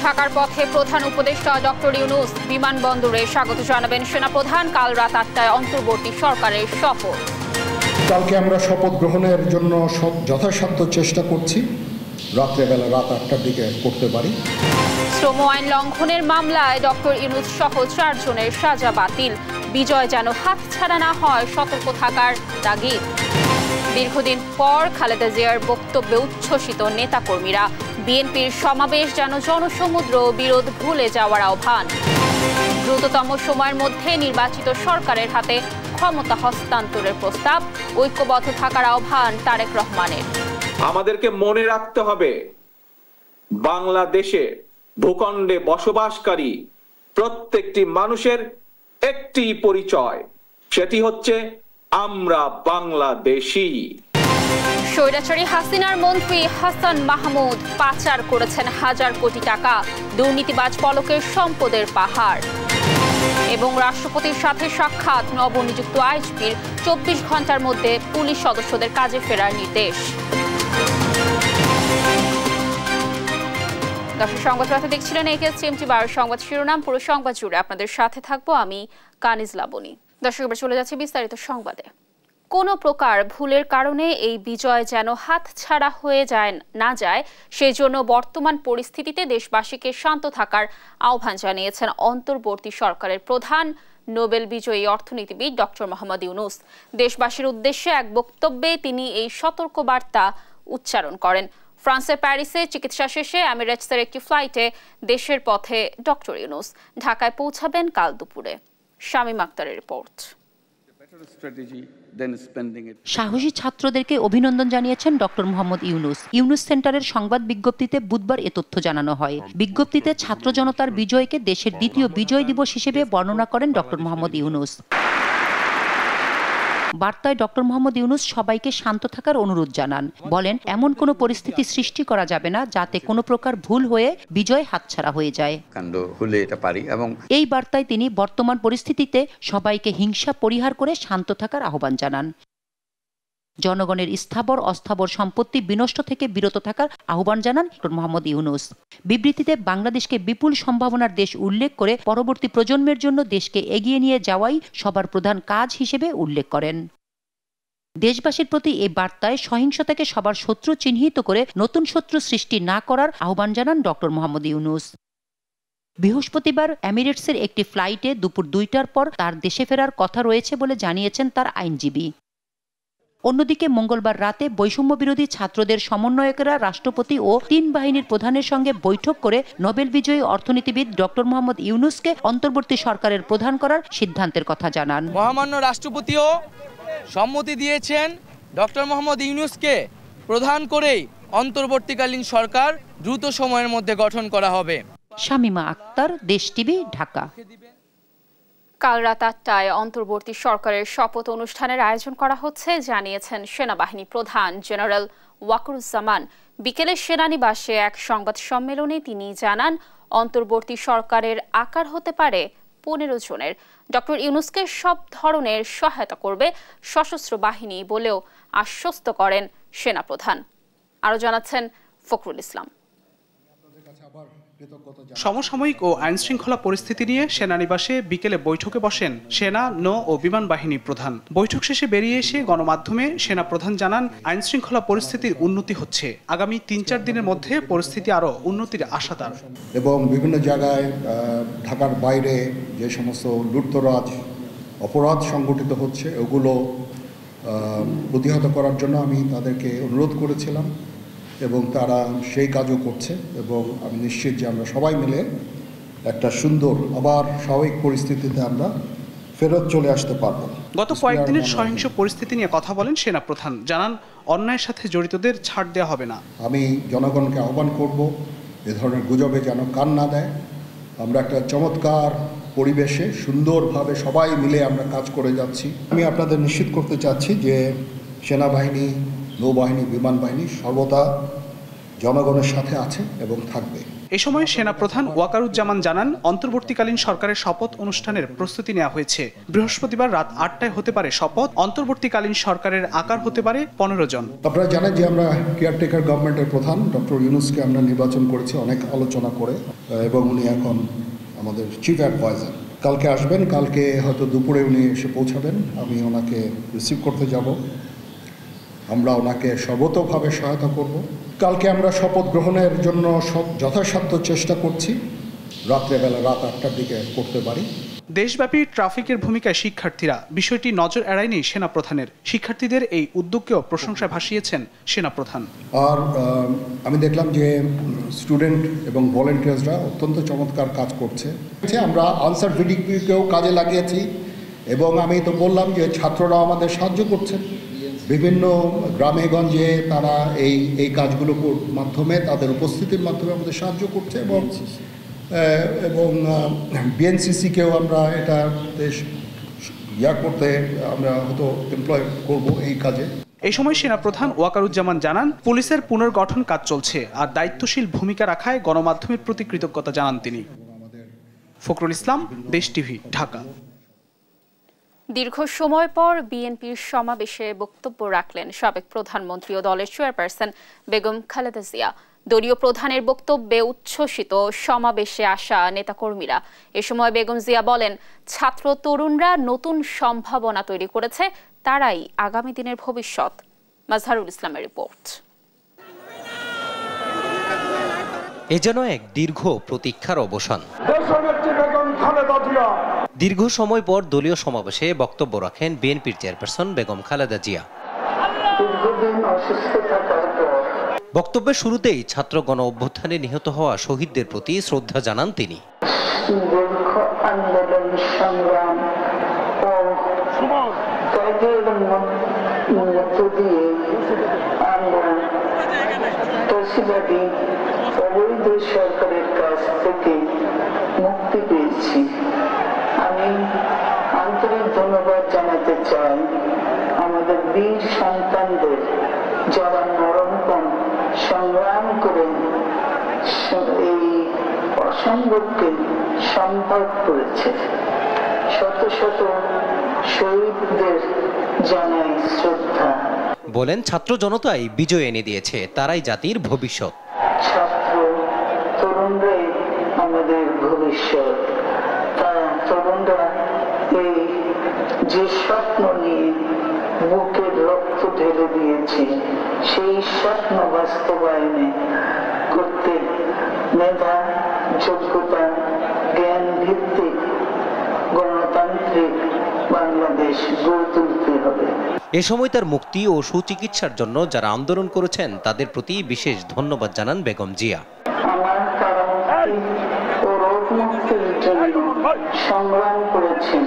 ঢাকার পথে প্রধান উপদেষ্টা ডক্টর ইউনূস। বিমানবন্দরে স্বাগত জানাবেন সেনাপ্রধান। কাল রাত ৮টায় অন্তর্বর্তী সরকারের শপথ। কালকে আমরা শপথ গ্রহণের জন্য যথাসাধ্য চেষ্টা করছি, রাত্রেবেলা রাত ৮টার দিকে করতে পারি। শ্রম আইন লঙ্ঘনের মামলায় ডক্টর ইউনূস সহ ৪ জনের সাজা বাতিল। বিজয় যেন হাতছাড়া না হয়, সতর্ক থাকার তাগিদ। দীর্ঘদিন পর খালেদা জিয়ার বক্তব্যে উচ্ছ্বসিত নেতাকর্মীরা। বিএনপির সমাবেশ যেন জনসমুদ্র, বিরোধ ভুলে যাওয়ার আহ্বান। দ্রুততম সময়ের মধ্যে নির্বাচিত সরকারের হাতে ক্ষমতা হস্তান্তরের প্রস্তাব। ঐক্যবদ্ধ থাকার আহ্বান তারেক রহমানের। আমাদেরকে মনে রাখতে হবে, বাংলাদেশে ভূখণ্ডে বসবাসকারী প্রত্যেকটি মানুষের একটি পরিচয়, সেটি হচ্ছে আমরা বাংলাদেশী। স্বৈরাচারী হাসিনার মন্ত্রী হাসান মাহমুদ পাচার করেছেন হাজার কোটি টাকা। দুর্নীতিবাজ পলকের সম্পদের পাহাড়। এবং রাষ্ট্রপতির সাথে সাক্ষাৎ। নবনিযুক্ত আইজিপির ২৪ ঘন্টার মধ্যে পুলিশ সদস্যদের কাজে ফেরার নির্দেশ। দর্শক, সংবাদরাতে দেখছিলেন AKS-TMT 12 সংবাদ শিরোনাম। পুরো সংবাদ জুড়ে আপনাদের সাথে থাকবো আমি কানিজ লাবণী। দর্শক, এবার চলে যাচ্ছে বিস্তারিত সংবাদে। কোনো প্রকার ভুলের কারণে এই বিজয় যেন হাতছাড়া হয়ে না যায়, সেই জন্য বর্তমান পরিস্থিতিতে দেশবাসীকে শান্ত থাকার আহ্বান জানিয়েছেন অন্তর্বর্তী সরকারের প্রধান, নোবেল বিজয়ী অর্থনীতিবিদ ডক্টর মোহাম্মদ ইউনূস। দেশবাসীর উদ্দেশ্যে এক বক্তব্যে তিনি এই সতর্কবার্তা উচ্চারণ করেন। ফ্রান্সের প্যারিসে চিকিৎসা শেষে এমিরেটসের একটি ফ্লাইটে দেশের পথে ডক্টর ইউনূস। ঢাকায় পৌঁছাবেন কাল দুপুরে। শামীম আক্তারের রিপোর্ট। সাহসী ছাত্রদেরকে অভিনন্দন জানিয়েছেন ডক্টর মোহাম্মদ ইউনূস। ইউনূস সেন্টারের সংবাদ বিজ্ঞপ্তিতে বুধবার এ তথ্য জানানো হয়। বিজ্ঞপ্তিতে ছাত্র জনতার বিজয়কে দেশের দ্বিতীয় বিজয় দিবস হিসেবে বর্ণনা করেন ডক্টর মোহাম্মদ ইউনূস। বার্তায় ডক্টর মোহাম্মদ ইউনূস সবাইকে শান্ত থাকার অনুরোধ জানান। বলেন, এমন কোনো পরিস্থিতি সৃষ্টি করা যাবে না যাতে কোনো প্রকার ভুল হয়ে বিজয় হাতছাড়া হয়ে যায়। এই বার্তায় তিনি বর্তমান পরিস্থিতিতে সবাইকে হিংসা পরিহার করে শান্ত থাকার আহ্বান জানান। জনগণের স্থাবর অস্থাবর সম্পত্তি বিনষ্ট থেকে বিরত থাকার আহ্বান জানান ডক্টর মোহাম্মদ ইউনূস। বিবৃতিতে বাংলাদেশকে বিপুল সম্ভাবনার দেশ উল্লেখ করে পরবর্তী প্রজন্মের জন্য দেশকে এগিয়ে নিয়ে যাওয়াই সবার প্রধান কাজ হিসেবে উল্লেখ করেন। দেশবাসীর প্রতি এই বার্তায় সহিংসতাকে সবার শত্রু চিহ্নিত করে নতুন শত্রু সৃষ্টি না করার আহ্বান জানান ডক্টর মোহাম্মদ ইউনূস। বৃহস্পতিবার এমিরেটসের একটি ফ্লাইটে দুপুর ২টার পর তার দেশে ফেরার কথা রয়েছে বলে জানিয়েছেন তার আইনজীবী। অন্যদিকে মঙ্গলবার রাতে বৈষম্য বিরোধী ছাত্রদের সমন্বয়কেরা রাষ্ট্রপতি ও ৩ বাহিনীর প্রধানের সঙ্গে বৈঠক করে নোবেল বিজয়ী অর্থনীতিবিদ ডক্টর মোহাম্মদ ইউনূসকে অন্তর্বর্তী সরকারের প্রধান করার সিদ্ধান্তের কথা জানান। মহামান্য রাষ্ট্রপতিও সম্মতি দিয়েছেন ডক্টর মোহাম্মদ ইউনূসকে প্রধান করেই অন্তর্বর্তীকালীন সরকার দ্রুত সময়ের মধ্যে গঠন করা হবে। শামীমা আক্তার, দেশ টিভি, ঢাকা। কাল রাত ৮টায় অন্তর্বর্তী সরকারের শপথ অনুষ্ঠানের আয়োজন করা হচ্ছে জানিয়েছেন সেনাবাহিনী প্রধান জেনারেল ওয়াকারুজ্জামান। বিকেলে সেনানিবাসে এক সংবাদ সম্মেলনে তিনি জানান, অন্তর্বর্তী সরকারের আকার হতে পারে ১৫ জনের। ডক্টর ইউনূসকে সব ধরনের সহায়তা করবে সশস্ত্র বাহিনী বলেও আশ্বস্ত করেন সেনাপ্রধান। আরও জানাচ্ছেন ফখরুল ইসলাম। সমসাময়িক ও আইনশৃঙ্খলা পরিস্থিতি নিয়ে সেনানিবাসে বিকেলে বৈঠকে বসেন সেনা, নৌ ও বিমান বাহিনী প্রধান। বৈঠক শেষে বেরিয়ে এসে গণমাধ্যমে সেনা প্রধান জানান, আইনশৃঙ্খলা পরিস্থিতির উন্নতি হচ্ছে। আগামী ৩-৪ দিনের মধ্যে পরিস্থিতি আরও উন্নতির আশা তার। এবং বিভিন্ন জায়গায় ঢাকার বাইরে যে সমস্ত লুটতরাজ অপরাধ সংগঠিত হচ্ছে ওগুলো প্রতিহত করার জন্য আমি তাদেরকে অনুরোধ করেছিলাম এবং তারা সেই কাজও করছে এবং আমি নিশ্চিত যে আমরা সবাই মিলে একটা সুন্দর আবার স্বাভাবিক পরিস্থিতিতে আমরা ফেরত চলে আসতে পারবো। গত কয়েকদিনের সহিংস পরিস্থিতি নিয়ে কথা বলেন সেনাপ্রধান। জানান, অন্যায়ের সাথে জড়িতদের ছাড় দেওয়া হবে না। আমি জনগণকে আহ্বান করব এ ধরনের গুজবে যেন কান না দেয়। আমরা একটা চমৎকার পরিবেশে সুন্দরভাবে সবাই মিলে আমরা কাজ করে যাচ্ছি। আমি আপনাদের নিশ্চিত করতে চাচ্ছি যে সেনাবাহিনী, নৌবাহিনী, বিমান বাহিনী সর্বদা জনগণের সাথে আছে এবং থাকবে। এ সময় সেনাপ্রধান ওয়াকারুজ্জামান জানান, অন্তর্বর্তীকালীন সরকারের শপথ অনুষ্ঠানের প্রস্তুতি নেওয়া হয়েছে। বৃহস্পতিবার রাত 8টায় হতে পারে শপথ। অন্তর্বর্তীকালীন সরকারের আকার হতে পারে 15 জন। আপনারা জানেন যে আমরা কেয়ারটেকার গভর্নমেন্টের প্রধান ডক্টর ইউনূসকে আমরা নির্বাচন করেছি অনেক আলোচনা করে, এবং উনি এখন আমাদের চিফ অ্যাডভাইজার। কালকে আসবেন, কালকে হয়তো দুপুরে উনি এসে পৌঁছাবেন, আমি ওনাকে রিসিভ করতে যাব। আমরা ওনাকে সর্বতোভাবে সহায়তা করব। কালকে আমরা শপথ গ্রহণের জন্য যথাসাধ্য চেষ্টা করছি, রাত্রেবেলা রাত 8টার দিকে করতে পারি। দেশব্যাপী ট্রাফিকের ভূমিকায় শিক্ষার্থীরা, বিষয়টি নজর এড়ায়নি সেনাপ্রধানের। শিক্ষার্থীদের এই উদ্যোগকেও প্রশংসায় ভাসিয়েছেন সেনাপ্রধান। আর আমি দেখলাম যে স্টুডেন্ট এবং ভলেন্টিয়ার্সরা অত্যন্ত চমৎকার কাজ করছে। আমরা আনসার ভিডিপিকেও কাজে লাগিয়েছি, এবং আমি তো বললাম যে ছাত্ররা আমাদের সাহায্য করছে বিভিন্ন গ্রামে গঞ্জে। তারা এই কাজগুলোর মাধ্যমে, তাদের উপস্থিতির মাধ্যমে আমাদের সাহায্য করছে, এবং বিএনসিসিকেও আমরা এটা করতে আমরা হয়তো এমপ্লয় করব এই কাজে। এই সময় সেনাপ্রধান ওয়াকারুজ্জামান জানান, পুলিশের পুনর্গঠন কাজ চলছে, আর দায়িত্বশীল ভূমিকা রাখায় গণমাধ্যমের প্রতি কৃতজ্ঞতা জানান তিনি। ফখরুল ইসলাম, দেশ টিভি, ঢাকা। দীর্ঘ সময় পর বিএনপির সমাবেশে বক্তব্য রাখলেন সাবেক প্রধানমন্ত্রী ও দলের চেয়ারপারসন বেগম খালেদা জিয়া। দলীয় প্রধানের বক্তব্যে উচ্ছ্বসিত সমাবেশে আসা নেতাকর্মীরা। এ সময় বেগম জিয়া বলেন, ছাত্র তরুণরা নতুন সম্ভাবনা তৈরি করেছে, তারাই আগামী দিনের ভবিষ্যৎ। মাজহারুল ইসলামের রিপোর্ট। এ যেন এক দীর্ঘ প্রতীক্ষার অবসান। দীর্ঘ সময় পর দলীয় সমাবেশে বক্তব্য রাখেন বিএনপির চেয়ারপারসন বেগম খালেদা জিয়া। বক্তব্যের শুরুতেই ছাত্র গণ অভ্যুত্থানে নিহত হওয়া শহীদদের প্রতি শ্রদ্ধা জানান তিনি। আন্দোলন সংগ্রাম ও ত্যাগের মধ্য দিয়ে আমরা ফ্যাসিবাদী অবৈধ সরকারের কাছ থেকে মুক্তি পেয়েছি। আমি আন্তরিক ধন্যবাদ জানাতে চাই আমাদের বীর সন্তানদের, যারা মরণপণ সংগ্রাম করে এই অসম্ভবকে সম্ভব করেছে। শত শত শহীদদের জানাই শ্রদ্ধা। বলেন, ছাত্র জনতাই বিজয় এনে দিয়েছে, তারাই জাতির ভবিষ্যৎ। ছাত্র তরুণরাই আমাদের ভবিষ্যৎ। তারা তরুণরা এই যে স্বপ্ন নিয়ে বুকের রক্ত ঢেলে দিয়েছে, সেই স্বপ্ন বাস্তবায়নে করতে মেধা, যোগ্যতা, জ্ঞান ভিত্তিক গণতান্ত্রিক বাংলাদেশ গড়ে তুলতে হবে। এ সময় তার মুক্তি ও সুচিকিৎসার জন্য যারা আন্দোলন করেছেন তাদের প্রতি বিশেষ ধন্যবাদ জানান বেগম জিয়া। আমার কারণ ও রোগ মুক্তির জন্য সংগ্রাম করেছেন,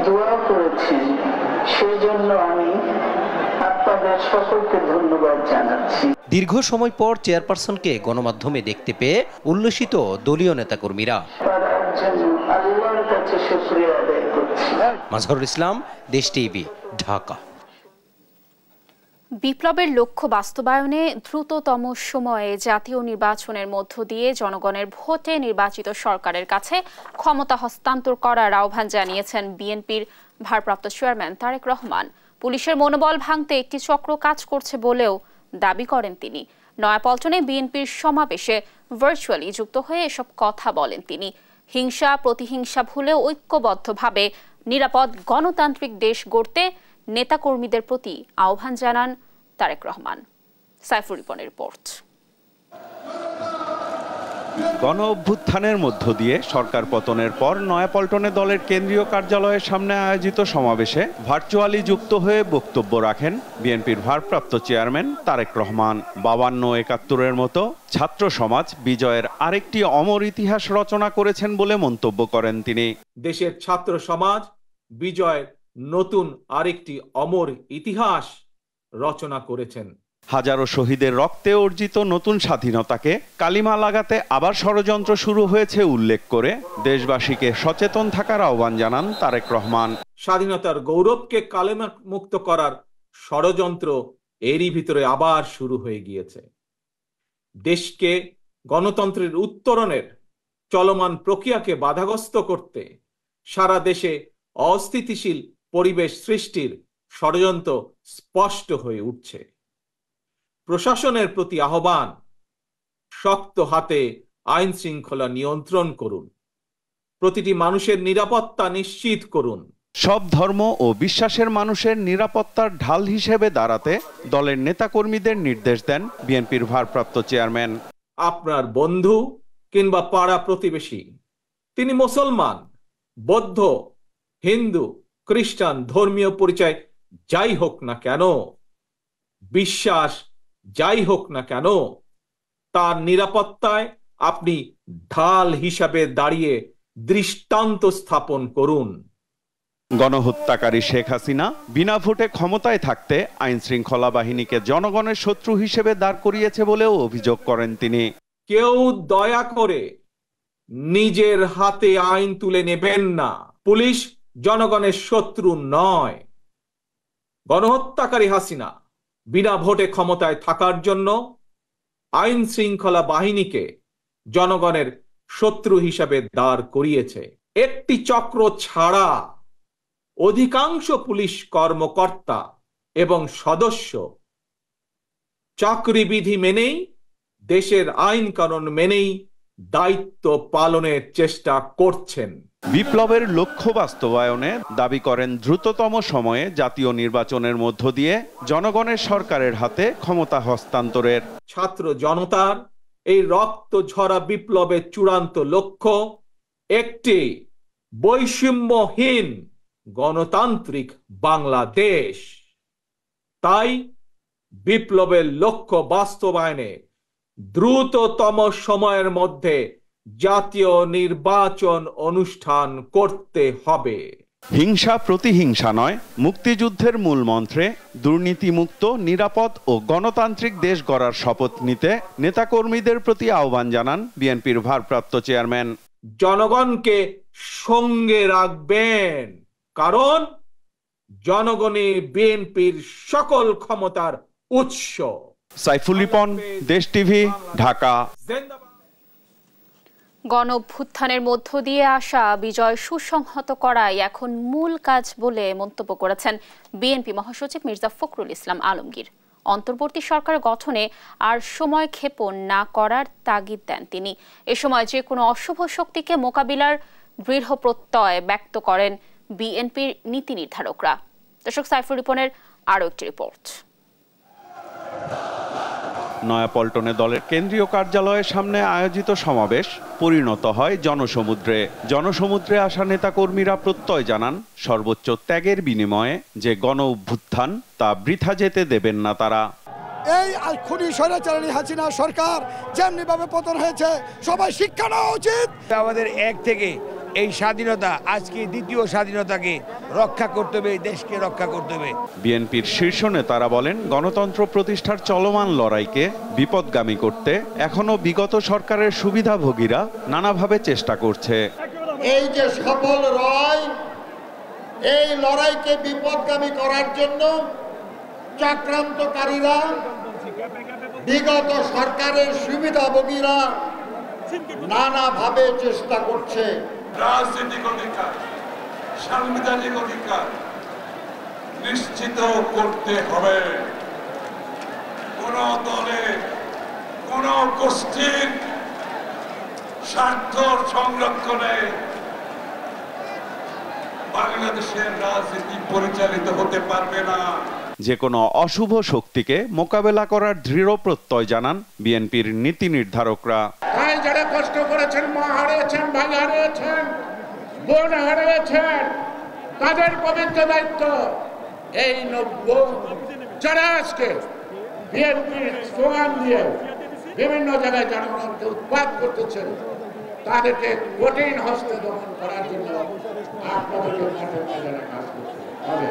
দোয়া করেছেন, সেজন্য আমি আপনাদের সকলকে ধন্যবাদ জানাচ্ছি। দীর্ঘ সময় পর চেয়ারপারসনকে গণমাধ্যমে দেখতে পেয়ে উল্লসিত দলীয় নেতাকর্মীরা। আল্লাহর কাছে শুকরিয়া আদায় করছি। মাজহারুল ইসলাম, দেশ টিভি, ঢাকা। বিপ্লবের লক্ষ্য বাস্তবায়নে দ্রুততম সময়ে জাতীয় নির্বাচনের মধ্য দিয়ে জনগণের ভোটে নির্বাচিত সরকারের কাছে ক্ষমতা হস্তান্তর করার আহ্বান জানিয়েছেন বিএনপির ভারপ্রাপ্ত চেয়ারম্যান তারেক রহমান। পুলিশের মনোবল ভাঙতে একটি চক্র কাজ করছে বলেও দাবি করেন তিনি। নয়াপল্টনে বিএনপির সমাবেশে ভার্চুয়ালি যুক্ত হয়ে এসব কথা বলেন তিনি। হিংসা প্রতিহিংসা ভুলে ঐক্যবদ্ধভাবে নিরাপদ গণতান্ত্রিক দেশ গড়তে নেতাকর্মীদের প্রতি আহ্বান জানান তারেক রহমান। সাইফুর রিপনের রিপোর্ট। গণ অভ্যুত্থানের মধ্য দিয়ে সরকার পতনের পর নয়াপল্টনে দলের কেন্দ্রীয় কার্যালয়ের সামনে আয়োজিত সমাবেশে ভার্চুয়ালি যুক্ত হয়ে বক্তব্য রাখেন বিএনপির ভারপ্রাপ্ত চেয়ারম্যান তারেক রহমান। 52-71-এর মতো ছাত্র সমাজ বিজয়ের আরেকটি অমর ইতিহাস রচনা করেছেন বলে মন্তব্য করেন তিনি। দেশের ছাত্র সমাজ বিজয়ের নতুন আরেকটি অমর ইতিহাস রচনা করেছেন। হাজারো শহীদের রক্তে অর্জিত নতুন স্বাধীনতাকে কালিমা লাগাতে আবার ষড়যন্ত্র শুরু হয়েছে উল্লেখ করে দেশবাসীকে সচেতন থাকার আহ্বান জানান তারেক রহমান। স্বাধীনতার গৌরবকে কালেমা মুক্ত করার ষড়যন্ত্র এরই ভিতরে আবার শুরু হয়ে গিয়েছে। দেশকে গণতন্ত্রের উত্তরণের চলমান প্রক্রিয়াকে বাধাগ্রস্ত করতে সারা দেশে অস্থিতিশীল পরিবেশ সৃষ্টির ষড়যন্ত্র স্পষ্ট হয়ে উঠছে। প্রশাসনের প্রতি আহ্বান, শক্ত হাতে আইন শৃঙ্খলা নিয়ন্ত্রণ করুন, প্রতিটি মানুষের নিরাপত্তা নিশ্চিত করুন। সব ধর্ম ও বিশ্বাসের মানুষের নিরাপত্তার ঢাল হিসেবে দাঁড়াতে দলের নেতাকর্মীদের নির্দেশ দেন বিএনপির ভারপ্রাপ্ত চেয়ারম্যান। আপনার বন্ধু কিংবা পাড়া প্রতিবেশী, তিনি মুসলমান, বৌদ্ধ, হিন্দু, খ্রিস্টান, ধর্মীয় পরিচয় যাই হোক না কেন, বিশ্বাস যাই হোক না কেন, তার নিরাপত্তায় আপনি ঢাল হিসাবে দাঁড়িয়ে দৃষ্টান্ত স্থাপন করুন। গণহত্যাকারী শেখ হাসিনা বিনা ভোটে ক্ষমতায় থাকতে আইন শৃঙ্খলা বাহিনীকে জনগণের শত্রু হিসেবে দাঁড় করিয়েছে বলেও অভিযোগ করেন তিনি। কেউ দয়া করে নিজের হাতে আইন তুলে নেবেন না। পুলিশ জনগণের শত্রু নয়। গণহত্যাকারী হাসিনা বিনা ভোটে ক্ষমতায় থাকার জন্য আইন শৃঙ্খলা বাহিনীকে জনগণের শত্রু হিসাবে দাঁড় করিয়েছে। একটি চক্র ছাড়া অধিকাংশ পুলিশ কর্মকর্তা এবং সদস্য চাকরিবিধি মেনেই, দেশের আইন কানুন মেনেই দায়িত্ব পালনের চেষ্টা করছেন। বিপ্লবের লক্ষ্য বাস্তবায়নে দাবি করেন দ্রুততম সময়ে জাতীয় নির্বাচনের মধ্য দিয়ে জনগণের সরকারের হাতে ক্ষমতা হস্তান্তরের। ছাত্র জনতার এই রক্ত ঝরা বিপ্লবের চূড়ান্ত লক্ষ্য একটি বৈষম্যহীন গণতান্ত্রিক বাংলাদেশ। তাই বিপ্লবের লক্ষ্য বাস্তবায়নে দ্রুততম সময়ের মধ্যে জাতীয় নির্বাচন অনুষ্ঠান করতে হবে। হিংসা প্রতিহিংসা নয়, মুক্তিযুদ্ধের মূল মন্ত্রে দুর্নীতিমুক্ত, নিরাপদ ও গণতান্ত্রিক দেশ গড়ার শপথ নিতে নেতাকর্মীদের প্রতি আহ্বান জানান বিএনপির ভারপ্রাপ্ত চেয়ারম্যান। জনগণকে সঙ্গে রাখবেন, কারণ জনগণই বিএনপির সকল ক্ষমতার উৎস। সাইফুল রিপন, দেশ টিভি, ঢাকা। গণঅভ্যুত্থানের মধ্য দিয়ে আসা বিজয় সুসংহত করাই এখন মূল কাজ বলে মন্তব্য করেছেন বিএনপি মহাসচিব মির্জা ফখরুল ইসলাম আলমগীর। অন্তর্বর্তী সরকার গঠনে আর সময় ক্ষেপণ না করার তাগিদ দেন তিনি। এ সময় যে কোনো অশুভ শক্তিকে মোকাবিলার দৃঢ় প্রত্যয় ব্যক্ত করেন বিএনপির নীতি নির্ধারকরা। দর্শক, সাইফুল রিপনের আরও একটি রিপোর্ট। নয়াপল্টনে দলের কেন্দ্রীয় কার্যালয়ের সামনে আয়োজিত সমাবেশ পরিণত হয় জনসমুদ্রে। জনসমুদ্রে আসা নেতাকর্মীরা প্রত্যয় জানান সর্বোচ্চ ত্যাগের বিনিময়ে যে গণ অভ্যুত্থান তা বৃথা যেতে দেবেন না তারা। এই খুনি স্বৈরাচারী হাসিনা সরকার যেমনি ভাবে পতন হয়েছে, সবাই শিক্ষা নেওয়া উচিত। আমাদের এক থেকে এই স্বাধীনতা, আজকে দ্বিতীয় স্বাধীনতাকে রক্ষা করতে হবে, দেশকে রক্ষা করতে হবে। বিএনপির শীর্ষ নেতারা বলেন গণতন্ত্র প্রতিষ্ঠার চলমান লড়াইকে বিপদগামী করতে এখনো বিগত সরকারের সুবিধাভোগীরা নানাভাবে চেষ্টা করছে। এই যে সফল লড়াই, এই লড়াইকে বিপদগামী করার জন্য চক্রান্তকারীরা, বিগত সরকারের সুবিধাভোগীরা নানাভাবে চেষ্টা করছে। রাজনৈতিক অধিকার, সাংবিধানিক অধিকার নিশ্চিত করতে হবে। কোন দলে, কোন গোষ্ঠীর স্বার্থ সংরক্ষণে বাংলাদেশের রাজনীতি পরিচালিত হতে পারবে না। যে কোনো অশুভ শক্তিকে মোকাবেলা করার দৃঢ় প্রত্যয় জানান বিএনপির নীতি নির্ধারকরা। যারা কষ্ট করেছেন, মা হারিয়েছেন, ভাই হারিয়েছেন, বোন হারিয়েছেন, তাদের পবিত্র দায়িত্ব এই 90 যারা আজকে বিএনপির স্লোগান দিয়ে বিভিন্ন জায়গায় জনগণকে উৎপাত করতেছেন, তাদেরকে কঠিন হস্তে দমন করার জন্য আপনাদেরকে মাঠে ময়দানে কাজ করতে হবে।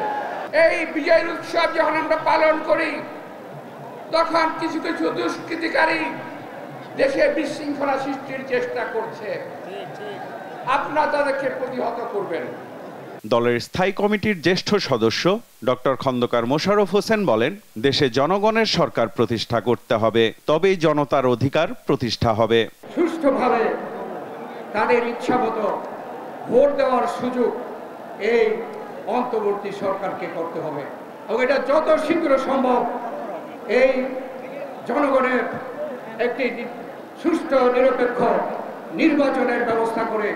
এই বিজয়ের উৎসব যখন আমরা পালন করি, তখন কিছু কিছু দুষ্কৃতিকারী দেশে বিশৃঙ্খলা সৃষ্টির চেষ্টা করছে, আপনারা তাদেরকে প্রতিহত করবেন। দলের স্থায়ী কমিটির জ্যেষ্ঠ সদস্য ডক্টর খন্দকার মোশাররফ হোসেন বলেন, দেশে জনগণের সরকার প্রতিষ্ঠা করতে হবে, তবেই জনতার অধিকার প্রতিষ্ঠা হবে। সুষ্ঠুভাবে তাদের ইচ্ছামতো ভোট দেওয়ার সুযোগ এই অন্তর্বর্তী সরকারকে করতে হবে এবং এটা যত শীঘ্র সম্ভব এই জনগণের একটি সুষ্ঠু নিরপেক্ষ নির্বাচনের ব্যবস্থা করে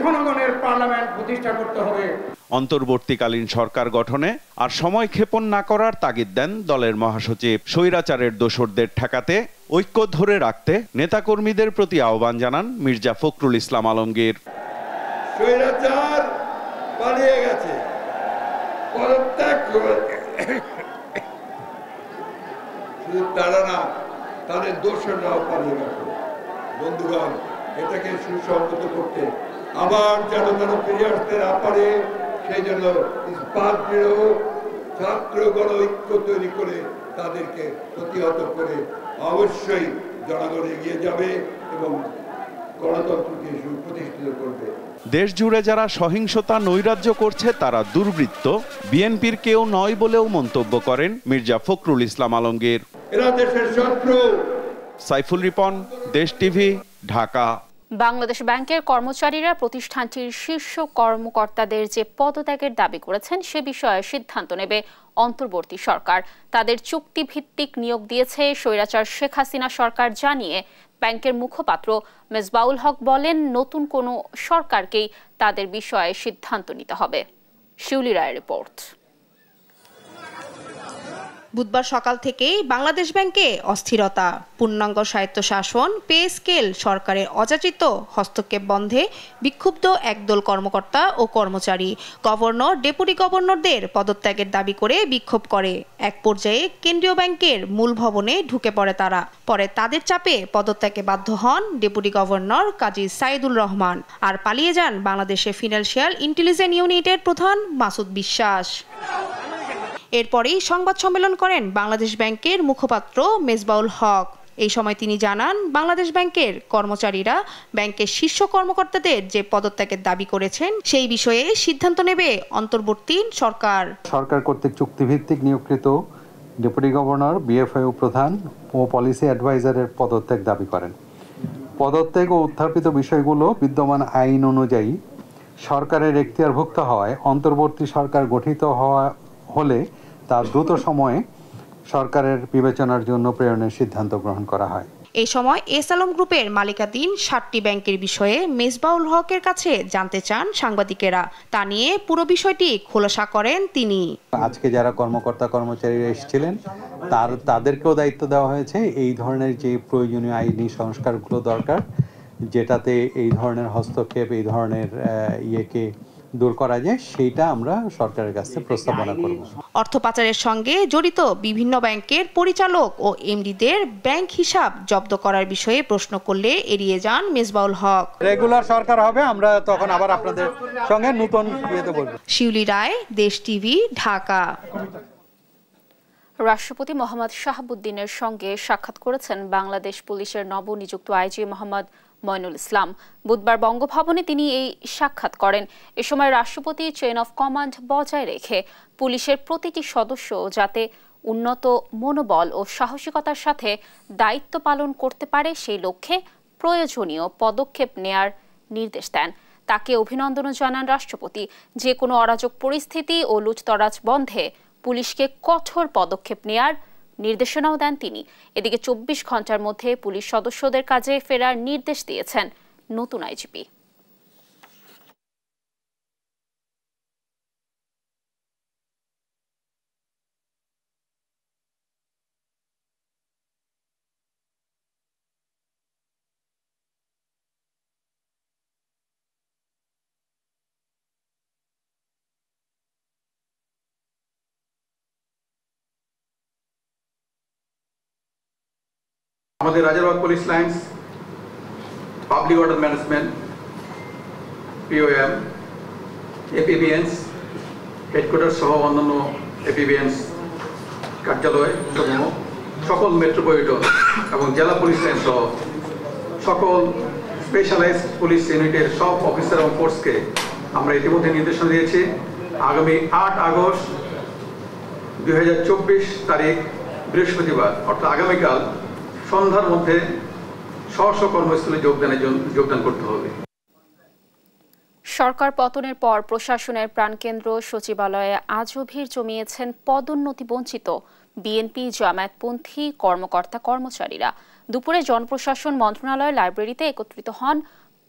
জনগণের পার্লামেন্ট প্রতিষ্ঠা করতে হবে। অন্তর্বর্তীকালীন সরকার গঠনে আর সময় ক্ষেপণ না করার তাগিদ দেন দলের মহাসচিব। স্বৈরাচারের দোসরদের ঠেকাতে ঐক্য ধরে রাখতে নেতাকর্মীদের প্রতি আহ্বান জানান মির্জা ফখরুল ইসলাম আলমগীর। স্বৈরাচার পালিয়ে গেছে, পদত্যাগ করেছে, শুধু তারা না, তাদের দোসররাও পালিয়ে গেছে। বন্ধুগণ, এটাকে সুসংহত করতে আবার যেন তারা ফিরে আসতে না পারে সেই জন্য ইস্পাত দৃঢ় ছাত্রগণ ঐক্য তৈরি করে তাদেরকে প্রতিহত করে অবশ্যই জনগণ এগিয়ে যাবে এবং গণতন্ত্রকে সুপ্রতিষ্ঠিত করবে। দেশ জুড়ে যারা সহিংসতা নৈরাজ্য করছে তারা দুর্বৃত্ত, বিএনপির কেউ নয় বলেও মন্তব্য করেন মির্জা ফখরুল ইসলাম আলমগীর। এরা দেশের শত্রু। সাইফুল রিপন, দেশ টিভি, ঢাকা। বাংলাদেশ ব্যাংকের কর্মচারীরা প্রতিষ্ঠানটির শীর্ষ কর্মকর্তাদের যে পদত্যাগের দাবি করেছেন সে বিষয়ে সিদ্ধান্ত নেবে অন্তর্বর্তী সরকার। তাদের চুক্তিভিত্তিক নিয়োগ দিয়েছে স্বৈরাচার শেখ হাসিনা সরকার জানিয়ে ব্যাংকের মুখপাত্র মেজবাউল হক বলেন, নতুন কোনো সরকারকেই তাদের বিষয়ে সিদ্ধান্ত নিতে হবে। শিউলি রায়ের রিপোর্ট। বুধবার সকাল থেকেই বাংলাদেশ ব্যাংকে অস্থিরতা। পূর্ণাঙ্গ স্বায়ত্তশাসন, পে স্কেল, সরকারের অযাচিত হস্তক্ষেপ বন্ধে বিক্ষুব্ধ একদল কর্মকর্তা ও কর্মচারী গভর্নর, ডেপুটি গভর্নরদের পদত্যাগের দাবি করে বিক্ষোভ করে। এক পর্যায়ে কেন্দ্রীয় ব্যাংকের মূল ভবনে ঢুকে পড়ে তারা। পরে তাদের চাপে পদত্যাগে বাধ্য হন ডেপুটি গভর্নর কাজী সাইদুল রহমান আর পালিয়ে যান বাংলাদেশের ফিনান্সিয়াল ইন্টেলিজেন্স ইউনিটের প্রধান মাসুদ বিশ্বাস। এরপরেই সংবাদ সম্মেলন করেন বাংলাদেশ ব্যাংকের মুখপাত্র মেজবাউল হক। এই সময় তিনি জানান, বাংলাদেশ ব্যাংকের কর্মচারীরা ব্যাংকের শীর্ষ কর্মকর্তাদের যে পদত্যাগের দাবি করেছেন সেই বিষয়ে সিদ্ধান্ত নেবে অন্তর্বর্তী সরকার। সরকার কর্তৃক চুক্তিভিত্তিক নিয়োগকৃত ডেপুটি গভর্নর, বিএফআইও প্রধান ও পলিসি অ্যাডভাইজারের পদত্যাগ দাবি করেন। পদত্যাগ ও উত্থাপিত বিষয়গুলো বিদ্যমান আইন অনুযায়ী সরকারের এখতিয়ারভুক্ত হওয়ায় অন্তর্বর্তী সরকার গঠিত হলে তা দ্রুত সময়ে সরকারের বিবেচনার জন্য প্রেরণের সিদ্ধান্ত গ্রহণ করা হয়। এই সময় এস আলম গ্রুপের মালিকাধীন 7টি ব্যাংকের বিষয়ে মেজবাউল হকের কাছে জানতে চান সাংবাদিকেরা। তা নিয়ে পুরো বিষয়টি খোলাসা করেন তিনি। আজকে যারা কর্মকর্তা কর্মচারীরা এসেছিলেন তাদেরকেও দায়িত্ব দেওয়া হয়েছে এই ধরনের যে প্রয়োজনীয় আইনি সংস্কারগুলো দরকার, যেটাতে এই ধরনের হস্তক্ষেপ, এই ধরনের ইয়েকে দূর করা যায়, সেইটা আমরা সরকারের কাছে প্রস্তাবনা করব। অর্থ পাচারের সঙ্গে জড়িত বিভিন্ন ব্যাংকের পরিচালক ও এমডিদের ব্যাংক হিসাব জব্দ করার বিষয়ে প্রশ্ন করলে এড়িয়ে যান মেজবাউল হক। রেগুলার সরকার হবে, আমরা তখন আবার আপনাদের সঙ্গে নতুন ইয়েতে বলবো। শিউলি রায়, দেশ টিভি, ঢাকা। রাষ্ট্রপতি মোহাম্মদ শাহাবুদ্দিনের সঙ্গে সাক্ষাৎ করেছেন বাংলাদেশ পুলিশের নবনিযুক্ত আইজি মোহাম্মদ মইনুল ইসলাম। বুধবার বঙ্গভবনে তিনি এই সাক্ষাৎ করেন। এ সময় রাষ্ট্রপতি চেইন অফ কমান্ড বজায় রেখে পুলিশের প্রতিটি সদস্য যাতে উন্নত মনোবল ও সাহসিকতার সাথে দায়িত্ব পালন করতে পারে সেই লক্ষ্যে প্রয়োজনীয় পদক্ষেপ নেয়ার নির্দেশ দেন। তাকে অভিনন্দনও জানান রাষ্ট্রপতি। যে কোনো অরাজক পরিস্থিতি ও লুটতরাজ বন্ধে পুলিশকে কঠোর পদক্ষেপ নেয়ার নির্দেশনাও দেন তিনি। এদিকে 24 ঘন্টার মধ্যে পুলিশ সদস্যদের কাজে ফেরার নির্দেশ দিয়েছেন নতুন আইজিপি। আমাদের Rajarbagh police lines, public order management, POM, APBNs headquarter সহ অন্যান্য এপিবিএনস কার্যালয় সমূহ, সকল মেট্রোপলিটন এবং জেলা পুলিশ লাইন সহ সকল স্পেশালাইজড পুলিশ ইউনিটের সব অফিসার এবং ফোর্সকে আমরা ইতিমধ্যে নির্দেশনা দিয়েছি আগামী 8 আগস্ট 2024 তারিখ বৃহস্পতিবার অর্থাৎ আগামীকাল সন্ধ্যার মধ্যে স্ব কর্মস্থলে যোগদান করতে হবে। সরকার পতনের পর প্রশাসনের প্রাণকেন্দ্র সচিবালয়ে আজও ভিড় জমিয়েছেন পদোন্নতি বঞ্চিত বিএনপি জামায়াতপন্থী কর্মকর্তা কর্মচারীরা। দুপুরে জনপ্রশাসন মন্ত্রণালয়ের লাইব্রেরিতে একত্রিত হন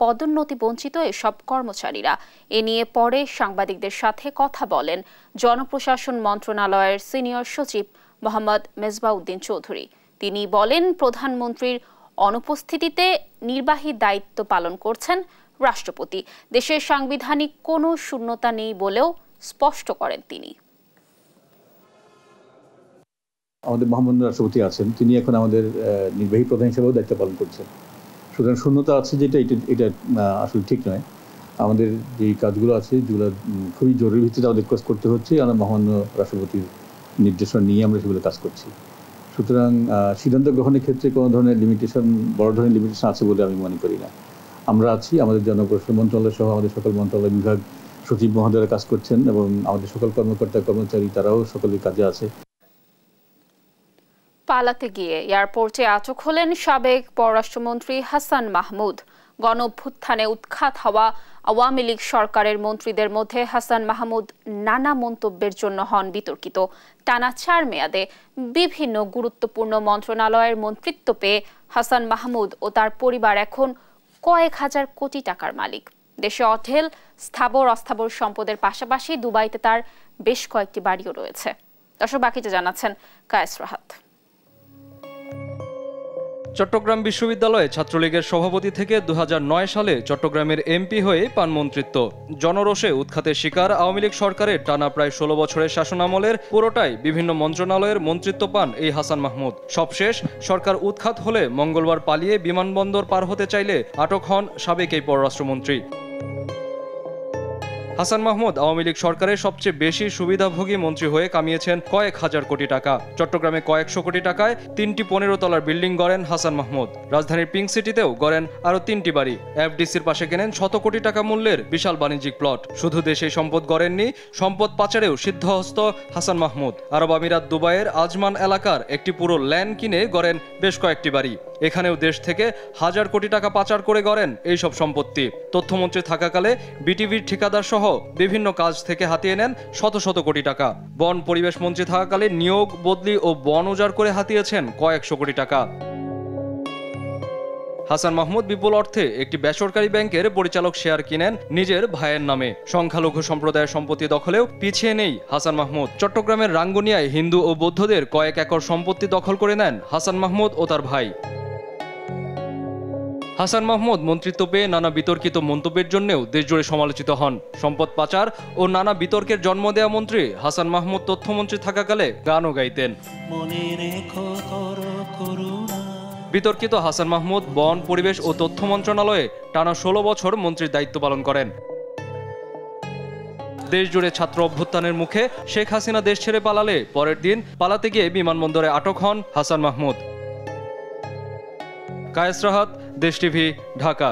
পদোন্নতি বঞ্চিত এসব কর্মচারীরা। এ নিয়ে পরে সাংবাদিকদের সাথে কথা বলেন জনপ্রশাসন মন্ত্রণালয়ের সিনিয়র সচিব মোহাম্মদ মেজবাউদ্দিন চৌধুরী। তিনি বলেন, প্রধানমন্ত্রীর অনুপস্থিতিতে নির্বাহী দায়িত্ব পালন করছেন রাষ্ট্রপতি। দেশের সাংবিধানিক কোনো শূন্যতা নেই বলেও স্পষ্ট করেন তিনি। আমাদের মহামান্য রাষ্ট্রপতি আছেন, তিনি এখন আমাদের নির্বাহী প্রধান হিসেবেও দায়িত্ব পালন করছেন। সুতরাং শূন্যতা আছে যেটা এটা আসলে ঠিক নয়। আমাদের যে কাজগুলো আছে যেগুলো খুবই জরুরি ভিত্তিতে আমাদের কাজ করতে হচ্ছে, আমরা মহামান্য রাষ্ট্রপতির নির্দেশনা নিয়ে আমরা সেগুলো কাজ করছি। সুতরাং সিদ্ধান্ত গ্রহণের ক্ষেত্রে কোনো ধরনের লিমিটেশন, বড় ধরনের লিমিটেশন আছে বলে আমি মনে করি না। আমরা আছি, আমাদের জনপ্রশাসন মন্ত্রণালয় সহ আমাদের সকল মন্ত্রণালয় বিভাগ সচিব মহোদয়রা কাজ করছেন এবং আমাদের সকল কর্মকর্তা কর্মচারী তারাও সকলের কাজে আছে। পালাতে গিয়ে এয়ারপোর্টে আটক হলেন সাবেক পররাষ্ট্রমন্ত্রী হাসান মাহমুদ। গণঅভ্যুত্থানে উৎখাত হওয়া আওয়ামী লীগ সরকারের মন্ত্রীদের মধ্যে হাসান মাহমুদ নানা মন্তব্যের জন্য হন বিতর্কিত। টানা 4 মেয়াদে বিভিন্ন গুরুত্বপূর্ণ মন্ত্রণালয়ের মন্ত্রিত্ব পেয়ে হাসান মাহমুদ ও তার পরিবার এখন কয়েক হাজার কোটি টাকার মালিক। দেশে অঢেল স্থাবর অস্থাবর সম্পদের পাশাপাশি দুবাইতে তার বেশ কয়েকটি বাড়িও রয়েছে। দর্শক, বাকিটা জানাচ্ছেন কায়েস রাহাত। চট্টগ্রাম বিশ্ববিদ্যালয়ে ছাত্রলীগের সভাপতি থেকে 2009 সালে চট্টগ্রামের এমপি হয়ে পান মন্ত্রিত্ব। জনরোষে উৎখাতের শিকার আওয়ামী লীগ সরকারের টানা প্রায় 16 বছরের শাসনামলের পুরোটাই বিভিন্ন মন্ত্রণালয়ের মন্ত্রিত্ব পান এই হাসান মাহমুদ। সবশেষ সরকার উৎখাত হলে মঙ্গলবার পালিয়ে বিমানবন্দর পার হতে চাইলে আটক হন সাবেক এই পররাষ্ট্রমন্ত্রী। হাসান মাহমুদ আওয়ামী লীগ সরকারের সবচেয়ে বেশি সুবিধাভোগী মন্ত্রী হয়ে কামিয়েছেন কয়েক হাজার কোটি টাকা। চট্টগ্রামে কয়েকশো কোটি টাকায় 3টি 15 তলার বিল্ডিং গড়েন হাসান মাহমুদ। রাজধানীর পিঙ্ক সিটিতেও গড়েন আরও 3টি বাড়ি। এফডিসির পাশে কেনেন 100 কোটি টাকা মূল্যের বিশাল বাণিজ্যিক প্লট। শুধু দেশে সম্পদ গড়েননি, সম্পদ পাচারেও সিদ্ধহস্ত হাসান মাহমুদ। আরব আমিরাত দুবাইয়ের আজমান এলাকার একটি পুরো ল্যান্ড কিনে গড়েন বেশ কয়েকটি বাড়ি। এখানেও দেশ থেকে হাজার কোটি টাকা পাচার করে গড়েন এইসব সম্পত্তি। তথ্যমন্ত্রী থাকাকালে বিটিভির ঠিকাদার সহ বিভিন্ন কাজ থেকে হাতিয়ে নেন শত শত কোটি টাকা। বন পরিবেশ মন্ত্রী থাকাকালে নিয়োগ, বদলি ও বন উজাড় করে হাতিয়েছেন কয়েকশো কোটি টাকা। হাসান মাহমুদ বিপুল অর্থে একটি বেসরকারি ব্যাংকের পরিচালক শেয়ার কিনেন নিজের ভাইয়ের নামে। সংখ্যালঘু সম্প্রদায়ের সম্পত্তি দখলেও পিছিয়ে নেই হাসান মাহমুদ। চট্টগ্রামের রাঙ্গুনিয়ায় হিন্দু ও বৌদ্ধদের কয়েক একর সম্পত্তি দখল করে নেন হাসান মাহমুদ ও তার ভাই। হাসান মাহমুদ মন্ত্রিত্ব পেয়ে নানা বিতর্কিত মন্তব্যের জন্যও দেশজুড়ে সমালোচিত হন। সম্পদ পাচার ও নানা বিতর্কের জন্ম দেয়া মন্ত্রী হাসান মাহমুদ তথ্যমন্ত্রী থাকাকালে গানও গাইতেন। বিতর্কিত হাসান মাহমুদ বন, পরিবেশ ও তথ্য মন্ত্রণালয়ে টানা 16 বছর মন্ত্রীর দায়িত্ব পালন করেন। দেশজুড়ে ছাত্র অভ্যুত্থানের মুখে শেখ হাসিনা দেশ ছেড়ে পালালে পরের দিন পালাতে গিয়ে বিমানবন্দরে আটক হন হাসান মাহমুদ। কায়েস রাহাত, দেশ টিভি, ঢাকা।